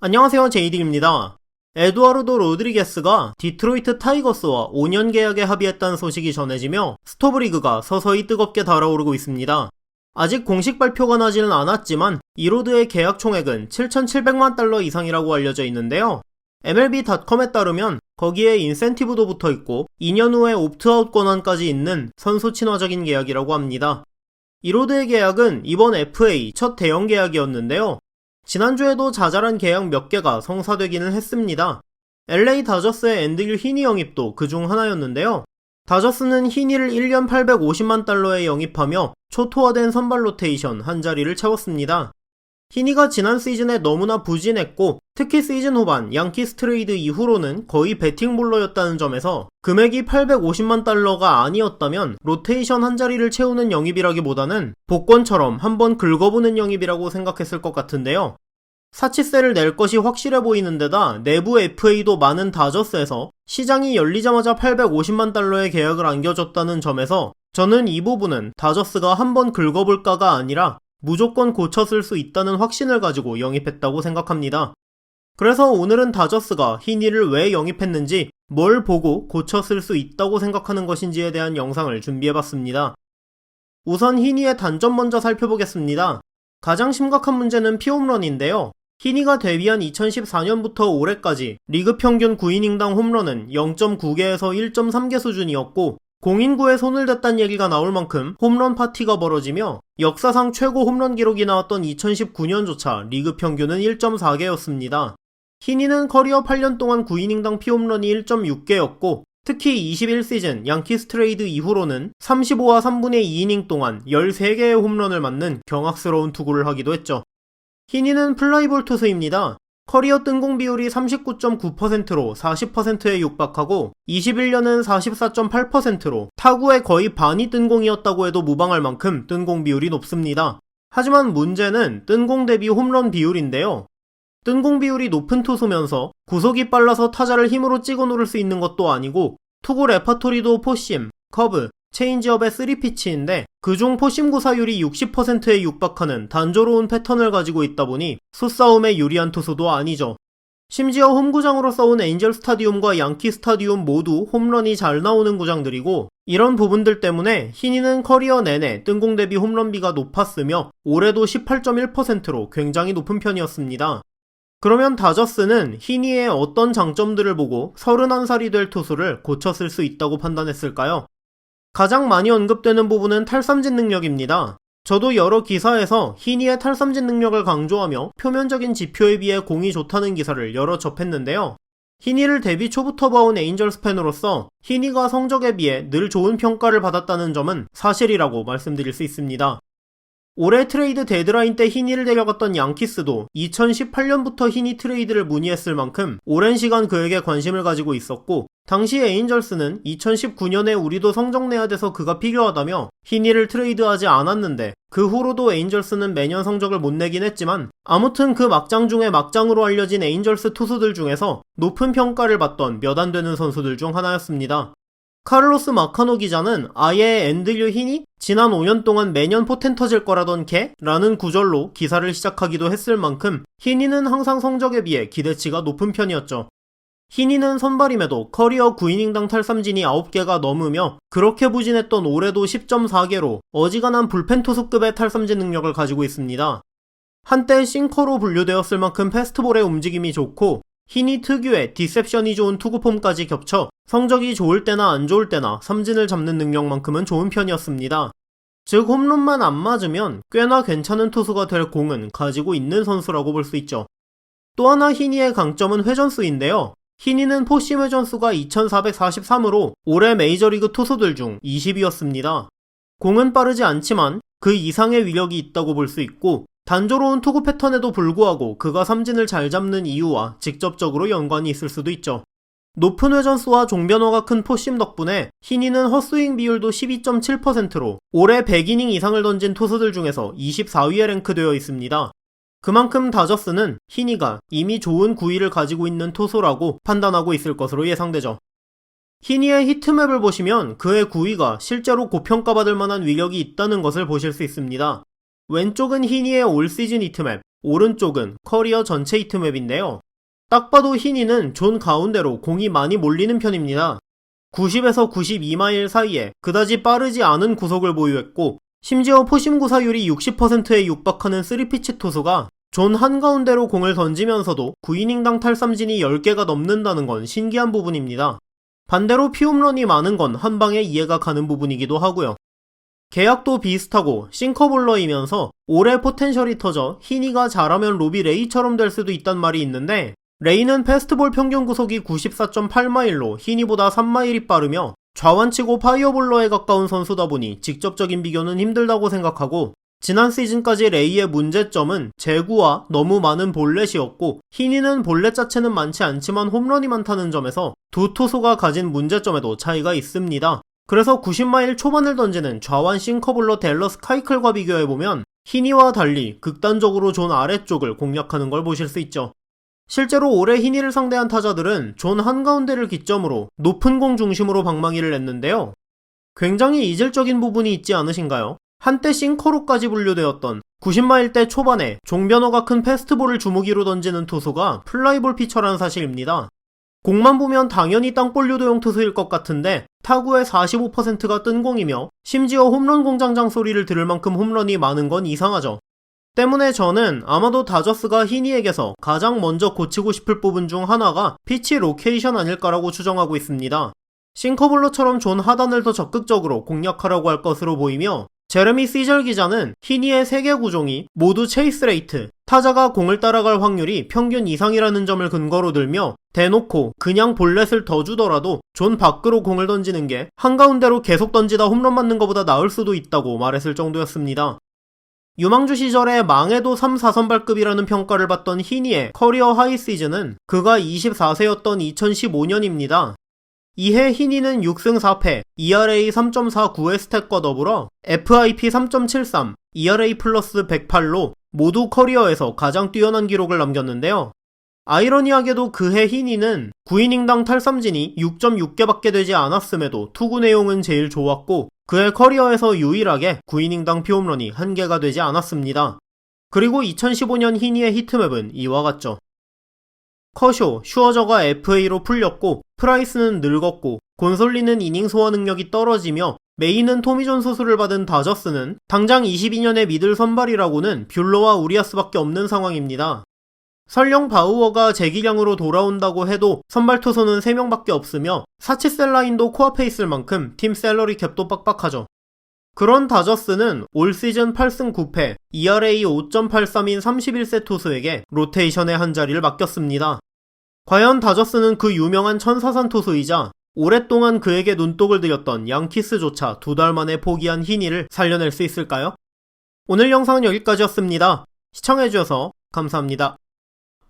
안녕하세요, 제이딩입니다. 에두아르도 로드리게스가 디트로이트 타이거스와 5년 계약에 합의했다는 소식이 전해지며 스토브리그가 서서히 뜨겁게 달아오르고 있습니다. 아직 공식 발표가 나지는 않았지만 이로드의 계약 총액은 7,700만 달러 이상이라고 알려져 있는데요. MLB.com에 따르면 거기에 인센티브도 붙어 있고 2년 후에 옵트아웃 권한까지 있는 선수 친화적인 계약이라고 합니다. 이로드의 계약은 이번 FA 첫 대형 계약이었는데요. 지난주에도 자잘한 계약 몇 개가 성사되기는 했습니다. LA 다저스의 앤드류 히니 영입도 그중 하나였는데요. 다저스는 히니를 1년 850만 달러에 영입하며 초토화된 선발 로테이션 한 자리를 채웠습니다. 히니가 지난 시즌에 너무나 부진했고 특히 시즌 후반 양키스 트레이드 이후로는 거의 배팅볼러였다는 점에서 금액이 850만 달러가 아니었다면 로테이션 한 자리를 채우는 영입이라기보다는 복권처럼 한번 긁어보는 영입이라고 생각했을 것 같은데요. 사치세를 낼 것이 확실해 보이는 데다 내부 FA도 많은 다저스에서 시장이 열리자마자 850만 달러의 계약을 안겨줬다는 점에서 저는 이 부분은 다저스가 한번 긁어볼까가 아니라 무조건 고쳐 쓸 수 있다는 확신을 가지고 영입했다고 생각합니다. 그래서 오늘은 다저스가 히니를 왜 영입했는지, 뭘 보고 고쳐 쓸 수 있다고 생각하는 것인지에 대한 영상을 준비해봤습니다. 우선 히니의 단점 먼저 살펴보겠습니다. 가장 심각한 문제는 피홈런인데요. 히니가 데뷔한 2014년부터 올해까지 리그 평균 9이닝당 홈런은 0.9개에서 1.3개 수준이었고 공인구에 손을 댔단 얘기가 나올 만큼 홈런 파티가 벌어지며 역사상 최고 홈런 기록이 나왔던 2019년조차 리그 평균은 1.4개였습니다. 히니는 커리어 8년 동안 9이닝당 피홈런이 1.6개였고 특히 21시즌 양키스 트레이드 이후로는 35와 3분의 2이닝 동안 13개의 홈런을 맞는 경악스러운 투구를 하기도 했죠. 히니는 플라이볼 투수입니다. 커리어 뜬공 비율이 39.9%로 40%에 육박하고 21년은 44.8%로 타구의 거의 반이 뜬공이었다고 해도 무방할 만큼 뜬공 비율이 높습니다. 하지만 문제는 뜬공 대비 홈런 비율인데요. 뜬공 비율이 높은 투수면서 구속이 빨라서 타자를 힘으로 찍어 누를 수 있는 것도 아니고 투구 레퍼토리도 포심, 커브, 체인지업의 3피치인데 그중 포심 구사율이 60%에 육박하는 단조로운 패턴을 가지고 있다 보니 수싸움에 유리한 투수도 아니죠. 심지어 홈구장으로 써온 엔젤 스타디움과 양키 스타디움 모두 홈런이 잘 나오는 구장들이고 이런 부분들 때문에 히니는 커리어 내내 뜬공 대비 홈런비가 높았으며 올해도 18.1%로 굉장히 높은 편이었습니다. 그러면 다저스는 히니의 어떤 장점들을 보고 31살이 될 투수를 고쳐 쓸 수 있다고 판단했을까요? 가장 많이 언급되는 부분은 탈삼진 능력입니다. 저도 여러 기사에서 히니의 탈삼진 능력을 강조하며 표면적인 지표에 비해 공이 좋다는 기사를 여러 접했는데요. 히니를 데뷔 초부터 봐온 에인절스 팬으로서 히니가 성적에 비해 늘 좋은 평가를 받았다는 점은 사실이라고 말씀드릴 수 있습니다. 올해 트레이드 데드라인 때 히니를 데려갔던 양키스도 2018년부터 히니 트레이드를 문의했을 만큼 오랜 시간 그에게 관심을 가지고 있었고 당시 에인절스는 2019년에 우리도 성적 내야 돼서 그가 필요하다며 히니를 트레이드하지 않았는데 그 후로도 에인절스는 매년 성적을 못 내긴 했지만 아무튼 그 막장 중에 막장으로 알려진 에인절스 투수들 중에서 높은 평가를 받던 몇 안 되는 선수들 중 하나였습니다. 카를로스 마카노 기자는 아예 앤드류 히니? 지난 5년 동안 매년 포텐 터질 거라던 개? 라는 구절로 기사를 시작하기도 했을 만큼 히니는 항상 성적에 비해 기대치가 높은 편이었죠. 히니는 선발임에도 커리어 9이닝당 탈삼진이 9개가 넘으며 그렇게 부진했던 올해도 10.4개로 어지간한 불펜 투수급의 탈삼진 능력을 가지고 있습니다. 한때 싱커로 분류되었을 만큼 패스트볼의 움직임이 좋고 히니 특유의 디셉션이 좋은 투구폼까지 겹쳐 성적이 좋을 때나 안 좋을 때나 삼진을 잡는 능력만큼은 좋은 편이었습니다. 즉 홈런만 안 맞으면 꽤나 괜찮은 투수가 될 공은 가지고 있는 선수라고 볼 수 있죠. 또 하나 히니의 강점은 회전수인데요. 히니는 포심 회전수가 2443으로 올해 메이저리그 투수들 중 20위였습니다. 공은 빠르지 않지만 그 이상의 위력이 있다고 볼 수 있고 단조로운 투구 패턴에도 불구하고 그가 삼진을 잘 잡는 이유와 직접적으로 연관이 있을 수도 있죠. 높은 회전수와 종변화가 큰 포심 덕분에 히니는 헛스윙 비율도 12.7%로 올해 100이닝 이상을 던진 투수들 중에서 24위에 랭크되어 있습니다. 그만큼 다저스는 히니가 이미 좋은 구위를 가지고 있는 투수라고 판단하고 있을 것으로 예상되죠. 히니의 히트맵을 보시면 그의 구위가 실제로 고평가받을 만한 위력이 있다는 것을 보실 수 있습니다. 왼쪽은 히니의 올 시즌 히트맵, 오른쪽은 커리어 전체 히트맵인데요. 딱 봐도 희니는 존 가운데로 공이 많이 몰리는 편입니다. 90에서 92마일 사이에 그다지 빠르지 않은 구속을 보유했고 심지어 포심 구사율이 60%에 육박하는 3피치 투수가 존 한가운데로 공을 던지면서도 9이닝당 탈삼진이 10개가 넘는다는 건 신기한 부분입니다. 반대로 피홈런이 많은 건 한방에 이해가 가는 부분이기도 하고요. 계약도 비슷하고 싱커볼러이면서 올해 포텐셜이 터져 희니가 잘하면 로비 레이처럼 될 수도 있단 말이 있는데 레이는 패스트볼 평균 구속이 94.8마일로 희니보다 3마일이 빠르며 좌완치고 파이어볼러에 가까운 선수다 보니 직접적인 비교는 힘들다고 생각하고 지난 시즌까지 레이의 문제점은 제구와 너무 많은 볼넷이었고 희니는 볼넷 자체는 많지 않지만 홈런이 많다는 점에서 두 투수가 가진 문제점에도 차이가 있습니다. 그래서 90마일 초반을 던지는 좌완 싱커볼러 댈러스 카이클과 비교해보면 희니와 달리 극단적으로 존 아래쪽을 공략하는 걸 보실 수 있죠. 실제로 올해 희니를 상대한 타자들은 존 한가운데를 기점으로 높은 공 중심으로 방망이를 냈는데요. 굉장히 이질적인 부분이 있지 않으신가요? 한때 싱커로까지 분류되었던 90마일대 초반에 종변호가 큰 패스트볼을 주무기로 던지는 투수가 플라이볼 피처라는 사실입니다. 공만 보면 당연히 땅볼 유도용 투수일 것 같은데 타구의 45%가 뜬 공이며 심지어 홈런 공장장 소리를 들을 만큼 홈런이 많은 건 이상하죠. 때문에 저는 아마도 다저스가 희니에게서 가장 먼저 고치고 싶을 부분 중 하나가 피치 로케이션 아닐까라고 추정하고 있습니다. 싱커볼러처럼 존 하단을 더 적극적으로 공략하라고 할 것으로 보이며 제레미 시절 기자는 희니의 3개 구종이 모두 체이스 레이트, 타자가 공을 따라갈 확률이 평균 이상이라는 점을 근거로 들며 대놓고 그냥 볼넷을 더 주더라도 존 밖으로 공을 던지는 게 한가운데로 계속 던지다 홈런 맞는 것보다 나을 수도 있다고 말했을 정도였습니다. 유망주 시절에 망해도 3, 4선발급이라는 평가를 받던 희니의 커리어 하이 시즌은 그가 24세였던 2015년입니다. 이해 희니는 6승 4패, ERA 3.49의 스탯과 더불어 FIP 3.73, ERA 플러스 108로 모두 커리어에서 가장 뛰어난 기록을 남겼는데요. 아이러니하게도 그해 희니는 9이닝당 탈삼진이 6.6개밖에 되지 않았음에도 투구 내용은 제일 좋았고 그해 커리어에서 유일하게 9이닝당 피홈런이 1개가 되지 않았습니다. 그리고 2015년 희니의 히트맵은 이와 같죠. 커쇼, 슈어저가 FA로 풀렸고 프라이스는 늙었고 곤솔리는 이닝 소화 능력이 떨어지며 메이는 토미존 수술을 받은 다저스는 당장 22년의 미들 선발이라고는 뷰러와 우리아스밖에 없는 상황입니다. 설령 바우어가 재기량으로 돌아온다고 해도 선발 투수는 3명밖에 없으며 사치셀 라인도 코앞에 있을 만큼 팀 셀러리 캡도 빡빡하죠. 그런 다저스는 올 시즌 8승 9패, ERA 5.83인 31세 투수에게 로테이션의 한 자리를 맡겼습니다. 과연 다저스는 그 유명한 천사산 투수이자 오랫동안 그에게 눈독을 들였던 양키스조차 2달 만에 포기한 희니를 살려낼 수 있을까요? 오늘 영상은 여기까지였습니다. 시청해주셔서 감사합니다.